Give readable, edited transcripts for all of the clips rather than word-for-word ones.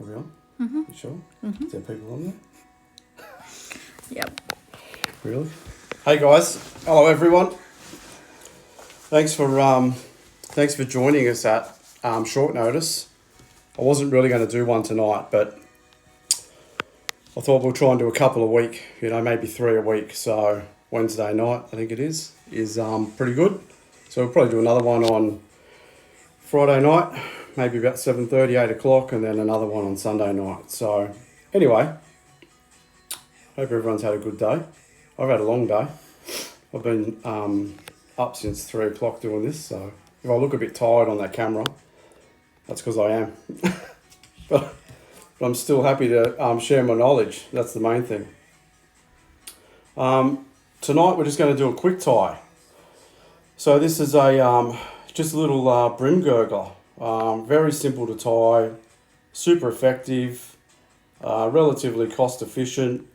Are we on? You sure? Is there people on there? Yep. Really? Hey guys. Hello everyone. Thanks for joining us at short notice. I wasn't really going to do one tonight, but I thought we'll try and do a couple a week, maybe 3 a week. So Wednesday night, I think it is pretty good. So we'll probably do another one on Friday night, maybe about 7:30, 8 o'clock, and then another one on Sunday night. So anyway, hope everyone's had a good day. I've had a long day. I've been up since 3 o'clock doing this, so if I look a bit tired on that camera, that's because I am. but I'm still happy to share my knowledge. That's the main thing. Tonight we're just going to do a quick tie. So this is just a little brim gurgler. Very simple to tie, super effective, relatively cost efficient,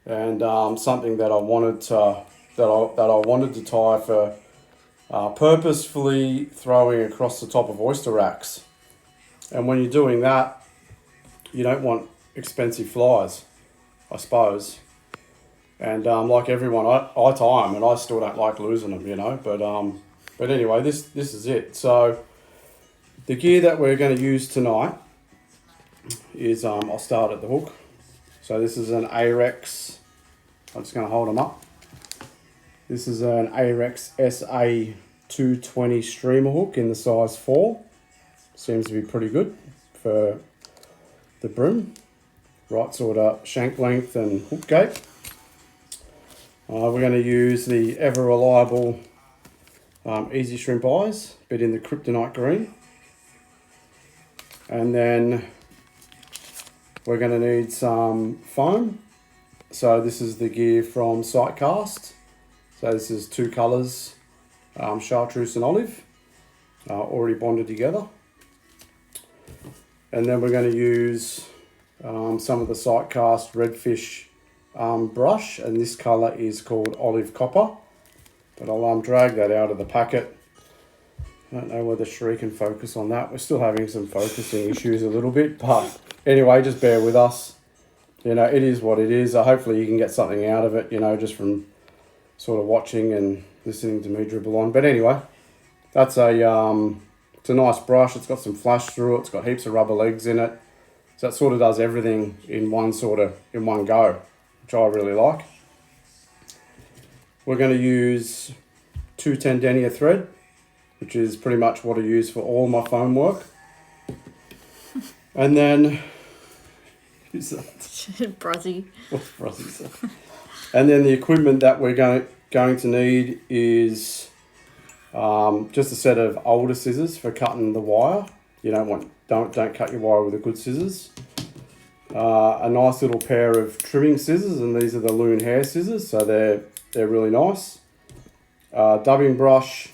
and something that I wanted to tie for purposefully throwing across the top of oyster racks. And when you're doing that, you don't want expensive flies, I suppose. And like everyone, I tie them, and I still don't like losing them, But anyway, this is it. So the gear that we're going to use tonight is I'll start at the hook. So this is an Arex. I'm just going to hold them up. This is an Arex SA220 streamer hook in the size 4. Seems to be pretty good for the brim. Right sort of shank length and hook gate. We're going to use the ever reliable Easy Shrimp Eyes, bit in the kryptonite green. And then we're going to need some foam. So this is the gear from Sightcast. So this is 2 colours, chartreuse and olive, already bonded together. And then we're going to use some of the Sightcast Redfish brush, and this colour is called Olive Copper. But I'll drag that out of the packet. I don't know whether Sheree can focus on that. We're still having some focusing issues a little bit, but anyway, just bear with us. It is what it is. Hopefully you can get something out of it, just from sort of watching and listening to me dribble on. But anyway, that's it's a nice brush. It's got some flash through it. It's got heaps of rubber legs in it. So that sort of does everything in one go, which I really like. We're going to use 210 denier thread, which is pretty much what I use for all my foam work. And then, who's that? Bruzzy. What's Bruzzy? And then the equipment that we're going to need is just a set of older scissors for cutting the wire. You don't cut your wire with the good scissors. A nice little pair of trimming scissors, and these are the Loon hair scissors, so they're really nice. Dubbing brush,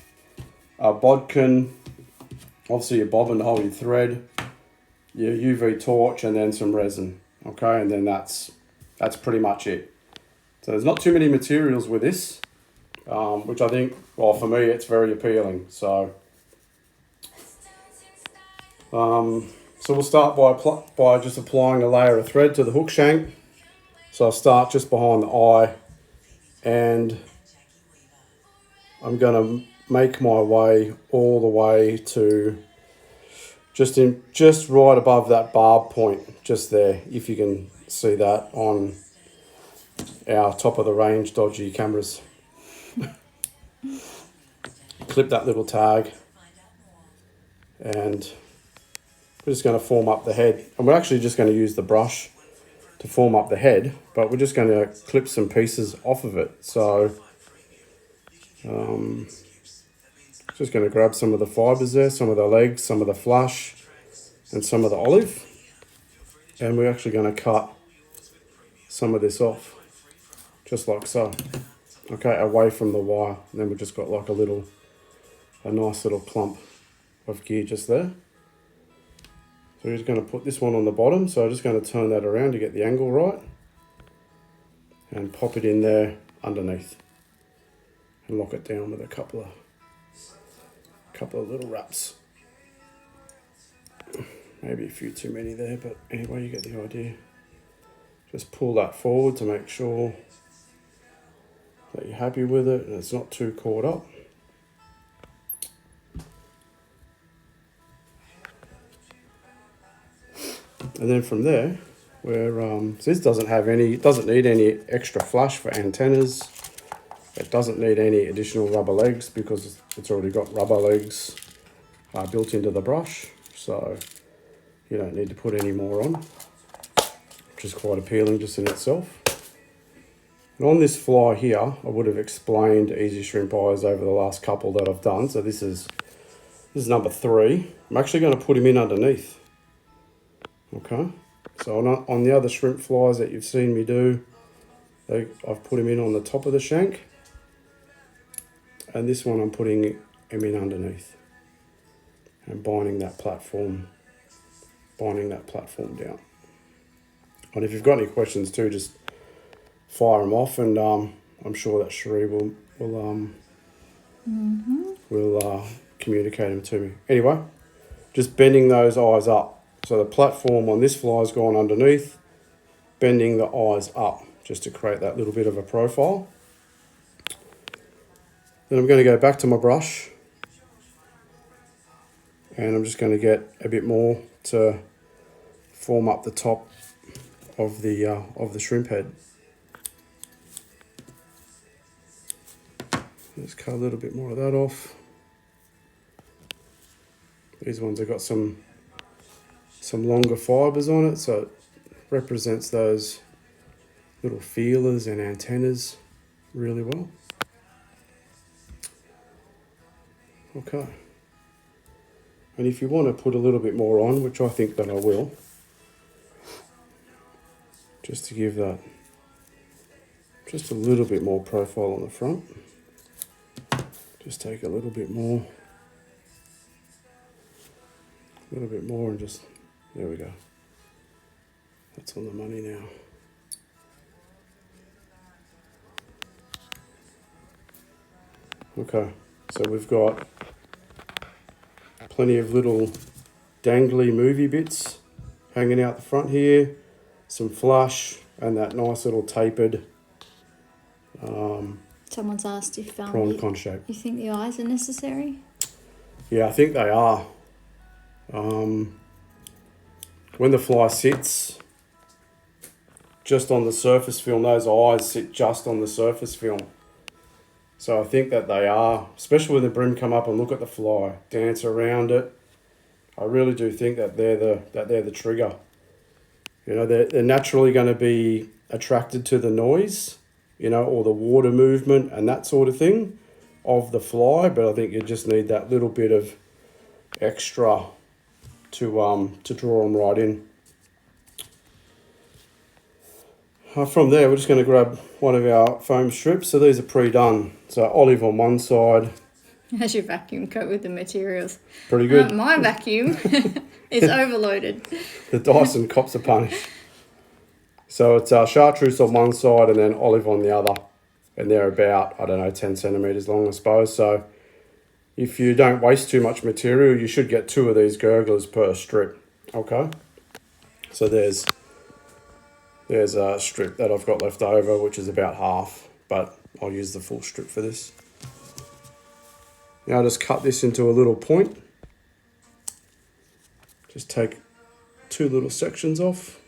a bodkin, obviously your bobbin to hold your thread, your UV torch, and then some resin. Okay, and then that's pretty much it. So there's not too many materials with this, which I think, well, for me, it's very appealing. So we'll start by just applying a layer of thread to the hook shank. So I'll start just behind the eye, and I'm going to make my way all the way to just right above that barb point, just there, if you can see that on our top of the range dodgy cameras. Clip that little tag, and we're just going to form up the head. And we're actually just going to use the brush to form up the head, but we're just going to clip some pieces off of it. So just going to grab some of the fibres there, some of the legs, some of the flush, and some of the olive. And we're actually going to cut some of this off, just like so. Okay, away from the wire. And then we've just got like a nice little clump of gear just there. So we're just going to put this one on the bottom. So I'm just going to turn that around to get the angle right, and pop it in there underneath, and lock it down with a couple of little wraps. Maybe a few too many there, but anyway, you get the idea. Just pull that forward to make sure that you're happy with it and it's not too caught up. And then from there, so this doesn't need any extra flash for antennas. It doesn't need any additional rubber legs because it's already got rubber legs built into the brush. So you don't need to put any more on, which is quite appealing just in itself. And on this fly here, I would have explained easy shrimp eyes over the last couple that I've done. So this is number 3. I'm actually going to put him in underneath. Okay, so on the other shrimp flies that you've seen me do, I've put him in on the top of the shank. And this one I'm putting him in underneath and binding that platform down. And if you've got any questions too, just fire them off, and I'm sure that Cherie will communicate them to me. Anyway, just bending those eyes up. So the platform on this fly has gone underneath, bending the eyes up just to create that little bit of a profile. Then I'm going to go back to my brush and I'm just going to get a bit more to form up the top of the shrimp head. Just cut a little bit more of that off. These ones have got some longer fibers on it, so it represents those little feelers and antennas really well. Okay. And if you want to put a little bit more on, which I think that I will, just to give that just a little bit more profile on the front, just take a little bit more and just, there we go. That's on the money now. Okay, so we've got plenty of little dangly movie bits hanging out the front here, some flush, and that nice little tapered Someone's asked if prawn con shape. you think the eyes are necessary? Yeah, I think they are. When the fly sits just on the surface film, those eyes sit just on the surface film. So I think that they are, especially when the brim come up and look at the fly, dance around it. I really do think that they're the trigger. You know, they're naturally going to be attracted to the noise, you know, or the water movement and that sort of thing of the fly. But I think you just need that little bit of extra to draw them right in. From there, we're just going to grab one of our foam strips. So these are pre-done. So olive on one side. How's your vacuum coat with the materials? Pretty good. My vacuum is overloaded. The Dyson cops a punish. So it's chartreuse on one side and then olive on the other. And they're about, 10 centimetres long, I suppose. So if you don't waste too much material, you should get 2 of these Gurglers per strip. Okay. So there's a strip that I've got left over, which is about half, but I'll use the full strip for this. Now I'll just cut this into a little point. Just take 2 little sections off.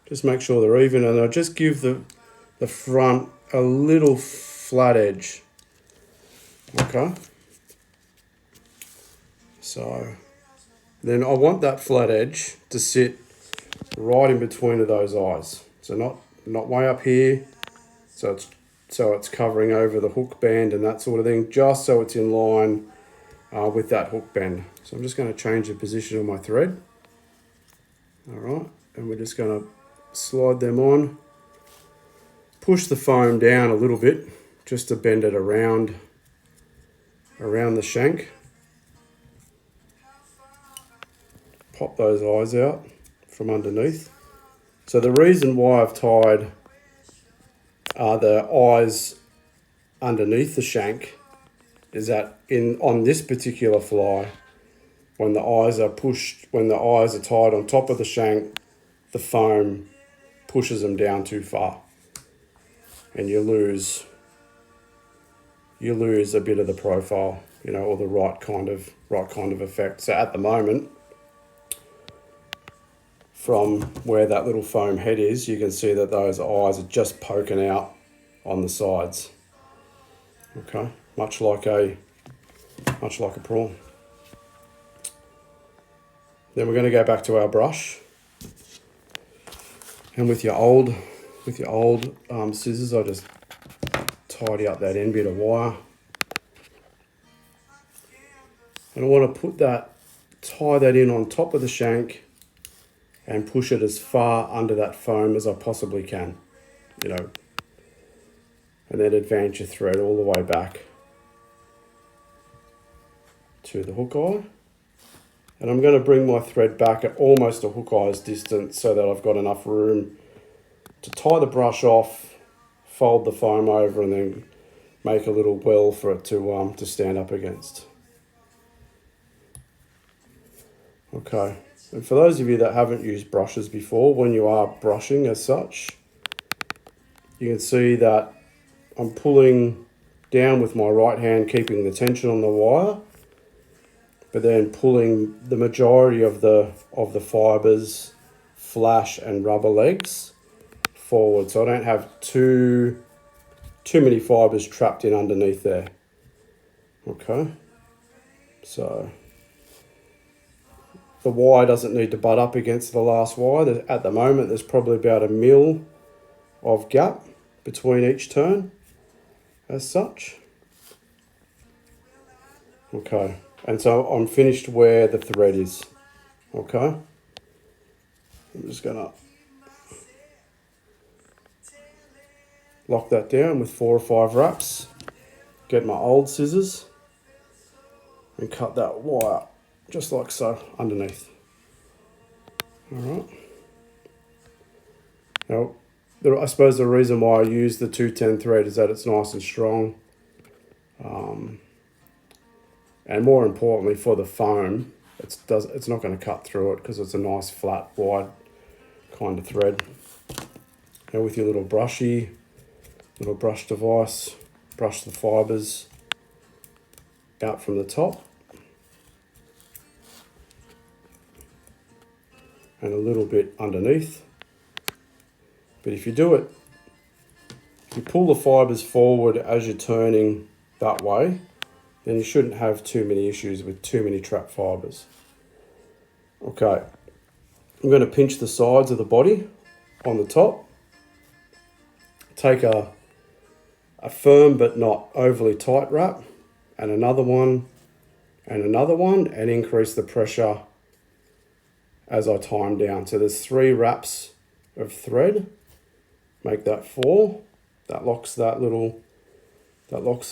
Just make sure they're even, and I'll just give the front a little flat edge. Okay. So then I want that flat edge to sit right in between of those eyes. So not way up here. So it's covering over the hook band and that sort of thing, just so it's in line with that hook bend. So I'm just going to change the position of my thread. All right, and we're just going to slide them on. Push the foam down a little bit just to bend it around the shank. Pop those eyes out from underneath. So the reason why I've tied the eyes underneath the shank is that on this particular fly, when the eyes are tied on top of the shank, the foam pushes them down too far, and you lose a bit of the profile, or the right kind of effect. So at the moment, from where that little foam head is, you can see that those eyes are just poking out on the sides. Okay, much like a prawn. Then we're going to go back to our brush, and with your old scissors, I just tidy up that end bit of wire, and I want to tie that in on top of the shank, and push it as far under that foam as I possibly can, and then advance your thread all the way back to the hook eye. And I'm going to bring my thread back at almost a hook eye's distance so that I've got enough room to tie the brush off, fold the foam over, and then make a little well for it to stand up against. Okay, and for those of you that haven't used brushes before, when you are brushing as such, you can see that I'm pulling down with my right hand, keeping the tension on the wire, but then pulling the majority of the fibers, flash and rubber legs forward, so I don't have too many fibers trapped in underneath there. Okay, so the wire doesn't need to butt up against the last wire. At the moment, there's probably about 1 mil of gap between each turn as such. Okay, and so I'm finished where the thread is. Okay, I'm just gonna lock that down with 4 or 5 wraps, get my old scissors and cut that wire just like so underneath. All right. Now, I suppose the reason why I use the 210 thread is that it's nice and strong. And more importantly for the foam, it's not going to cut through it because it's a nice flat, wide kind of thread. Now with your little brush device, brush the fibers out from the top and a little bit underneath. But if you pull the fibers forward as you're turning that way, then you shouldn't have too many issues with too many trapped fibers. Okay, I'm going to pinch the sides of the body on the top. Take a firm but not overly tight wrap, and another one, and increase the pressure as I tie them down. So there's 3 wraps of thread, make that 4. That locks the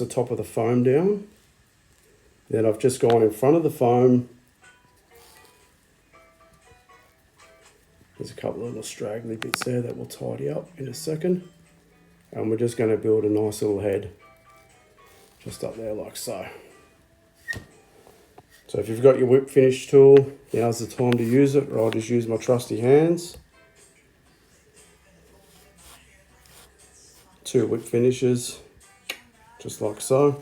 top of the foam down. Then I've just gone in front of the foam. There's a couple of little straggly bits there that we'll tidy up in a second. And we're just going to build a nice little head just up there like so. So if you've got your whip finish tool, now's the time to use it, or I'll just use my trusty hands. 2 whip finishes, just like so.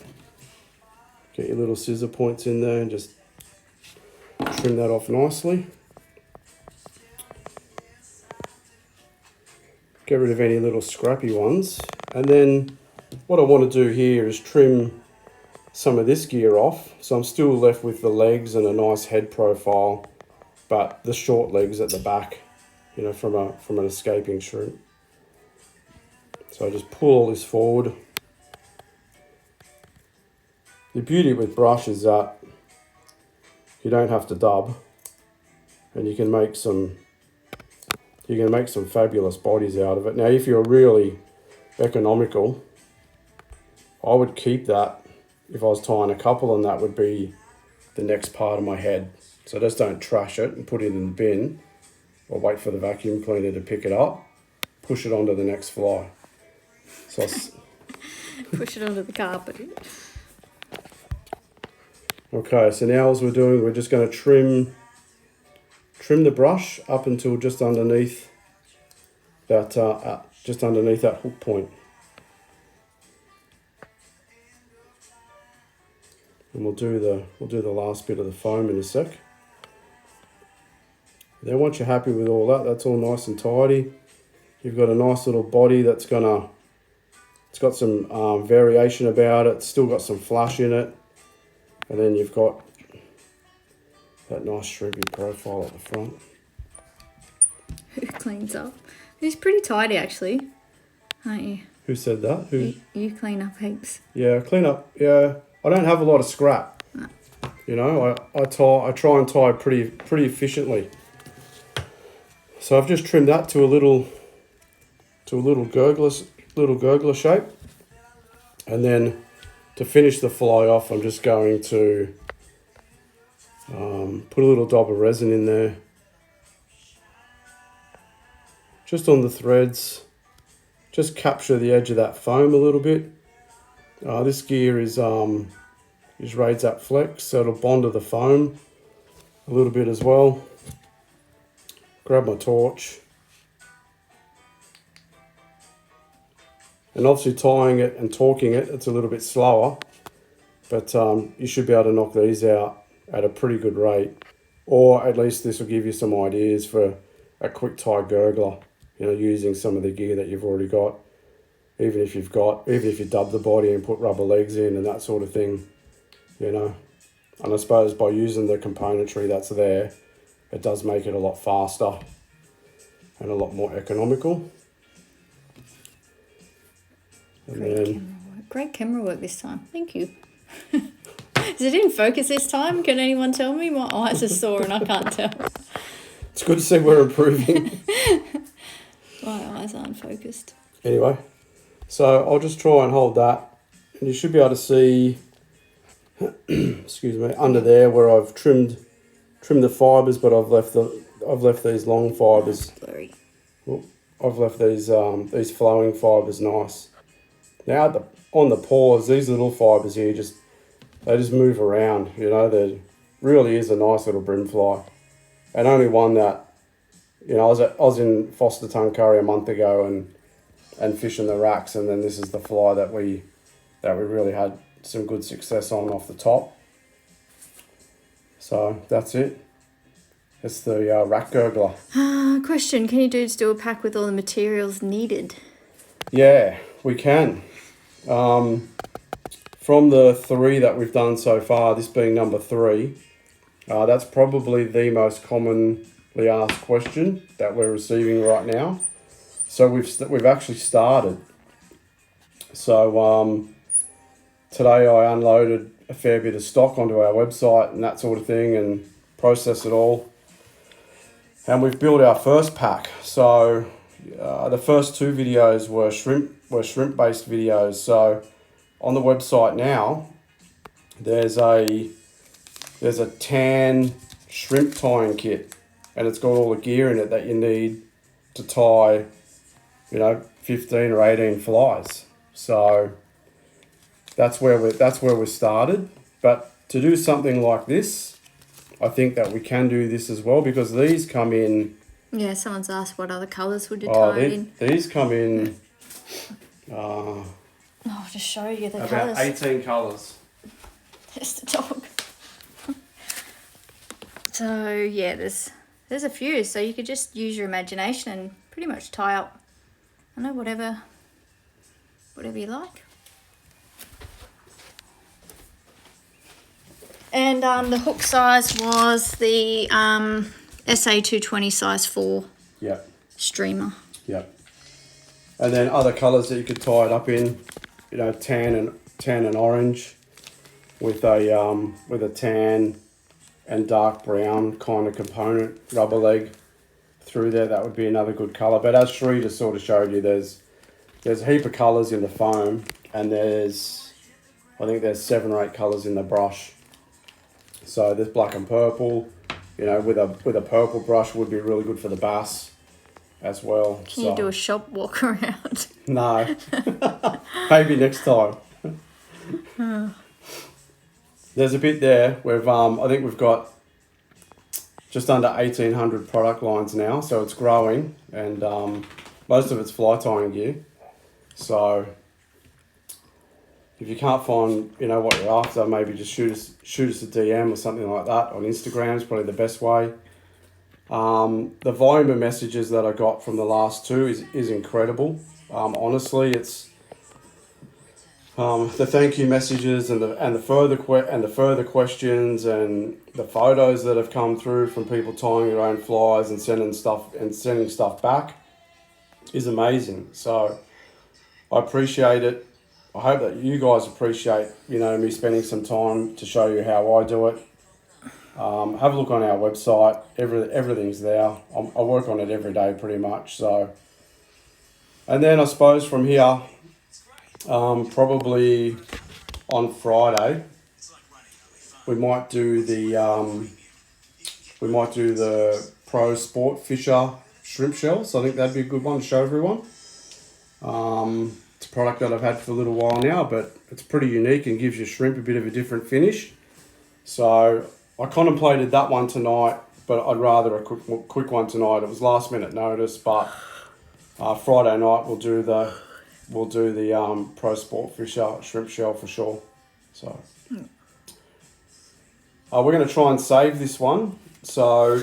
Get your little scissor points in there and just trim that off nicely. Get rid of any little scrappy ones. And then what I want to do here is trim some of this gear off. So I'm still left with the legs and a nice head profile, but the short legs at the back, from an escaping shrimp. So I just pull all this forward. The beauty with brush is that you don't have to dub, and you can make some fabulous bodies out of it. Now, if you're really economical, I would keep that. If I was tying a couple, and that would be the next part of my head. So just don't trash it and put it in the bin, or wait for the vacuum cleaner to pick it up, push it onto the next fly. So push it onto the carpet. Okay, so now as we're doing, we're just going to trim the brush up until just underneath that hook point. And we'll do the last bit of the foam in a sec. Then once you're happy with all that, that's all nice and tidy. You've got a nice little body it's got some variation about it. It's still got some flush in it. And then you've got that nice shrimpy profile at the front. Who cleans up? He's pretty tidy actually, aren't you? Who said that? Who? You clean up heaps. Yeah, clean up. Yeah, I don't have a lot of scrap. No. You know, I try and tie pretty efficiently. So I've just trimmed that to a little gurgler shape, and then to finish the fly off, I'm just going to put a little dab of resin in there, just on the threads. Just capture the edge of that foam a little bit. This gear is raised up flex, so it'll bond to the foam a little bit as well. Grab my torch. And obviously tying it and torquing it, it's a little bit slower, but you should be able to knock these out at a pretty good rate, or at least this will give you some ideas for a quick tie gurgler, you know, using some of the gear that you've already got, even if you dub the body and put rubber legs in and that sort of thing, you know. And I suppose by using the componentry that's there, it does make it a lot faster and a lot more economical. Great camera work this time. Thank you. Is it in focus this time? Can anyone tell me? My eyes are sore and I can't tell. It's good to see we're improving. My eyes aren't focused. Anyway, so I'll just try and hold that, and you should be able to see, excuse me, under there where I've trimmed the fibres, but I've left these long fibres. Blurry. I've left these flowing fibres nice. Now on the paws, these little fibres here just move around. You know, there really is a nice little brimfly, and only one that, you know, I was in Foster Tuncurry a month ago and fishing the racks, and then this is the fly that we really had some good success on off the top. So that's it. It's the rack gurgler. Question, can you dudes do a pack with all the materials needed? Yeah, we can. From the 3 that we've done so far, this being number 3, that's probably the most commonly asked question that we're receiving right now. So we've actually started. So today I unloaded a fair bit of stock onto our website and that sort of thing, and processed it all. And we've built our first pack. So the first 2 videos were shrimp based videos. So on the website now, there's a tan shrimp tying kit, and it's got all the gear in it that you need to tie, you know, 15 or 18 flies. So that's where we started. But to do something like this, I think that we can do this as well, because these come in. Yeah, someone's asked what other colours would you tie it in. These come in. I'll just show you the about colours. 18 colours. There's the dog. So yeah, there's a few. So you could just use your imagination and pretty much tie up, I don't know, whatever you like. And the hook size was the SA220 size 4 streamer. Yep. And then other colours that you could tie it up in, you know, tan and orange, with a tan and dark brown kind of component rubber leg through there. That would be another good colour. But as Shree just sort of showed you, there's a heap of colours in the foam, and I think there's 7 or 8 colours in the brush. So there's black and purple, you know, with a purple brush would be really good for the bass as well. Can you do a shop walk around? No. Maybe next time. there's a bit there. I think we've got just under 1,800 product lines now, so it's growing, and most of it's fly tying gear. So if you can't find, what you're after, maybe just shoot us a DM or something like that on Instagram is probably the best way. The volume of messages that I got from the last two is incredible. Honestly, it's the thank you messages and the further questions and the photos that have come through from people tying their own flies and sending stuff back is amazing. So I appreciate it. I hope that you guys appreciate me spending some time to show you how I do it. Have a look on our website. Everything's there. I work on it every day pretty much. So, and then I suppose from here, probably on Friday, we might do the Pro Sport Fisher shrimp shells. I think that'd be a good one to show everyone. It's a product that I've had for a little while now, but it's pretty unique and gives your shrimp a bit of a different finish. So I contemplated that one tonight, but I'd rather a quick one tonight. It was last minute notice, but Friday night we'll do the Pro Sport Fisher shrimp shell for sure. So we're going to try and save this one. So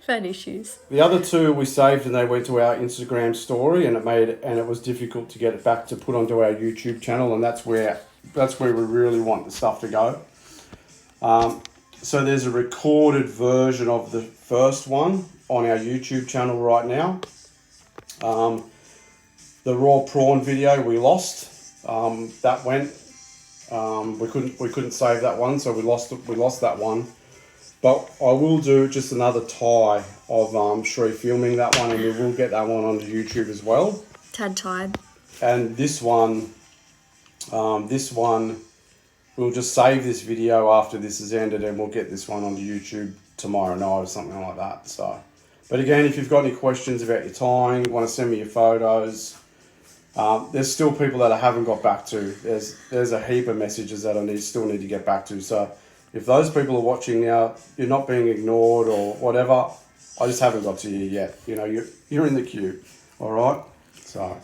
Fat issues. the other two we saved and they went to our Instagram story, and it was difficult to get it back to put onto our YouTube channel, and that's where we really want the stuff to go. So there's a recorded version of the first one on our YouTube channel right now. The raw prawn video we lost. That went. We couldn't save that one, so we lost that one. But I will do just another tie of Shree filming that one, and we will get that one onto YouTube as well. Tad tied. And this one, we'll just save this video after this is ended, and we'll get this one onto YouTube tomorrow night or something like that. So, but again, if you've got any questions about your tying, want to send me your photos, there's still people that I haven't got back to. There's a heap of messages that I still need to get back to. So if those people are watching now, you're not being ignored or whatever. I just haven't got to you yet. You're in the queue. All right. So.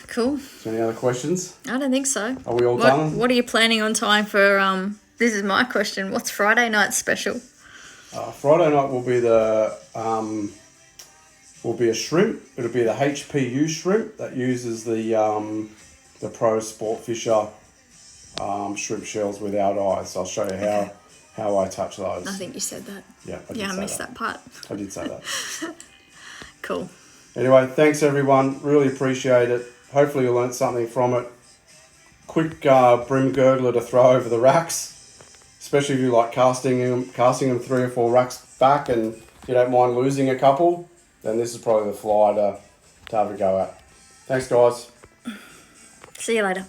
Cool. So any other questions? I don't think so. Are we all done? What are you planning on tying for? This is my question. What's Friday night special? Friday night will be a shrimp. It'll be the HPU shrimp that uses the Pro Sport Fisher shrimp shells without eyes. I'll show you how I touch those. I think you said that. Yeah, I missed that part. I did say that. Cool. Anyway, thanks everyone. Really appreciate it. Hopefully you learnt something from it. Quick brim gurgler to throw over the racks, especially if you like casting them 3 or 4 racks back and you don't mind losing a couple, then this is probably the fly to have a go at. Thanks guys. See you later.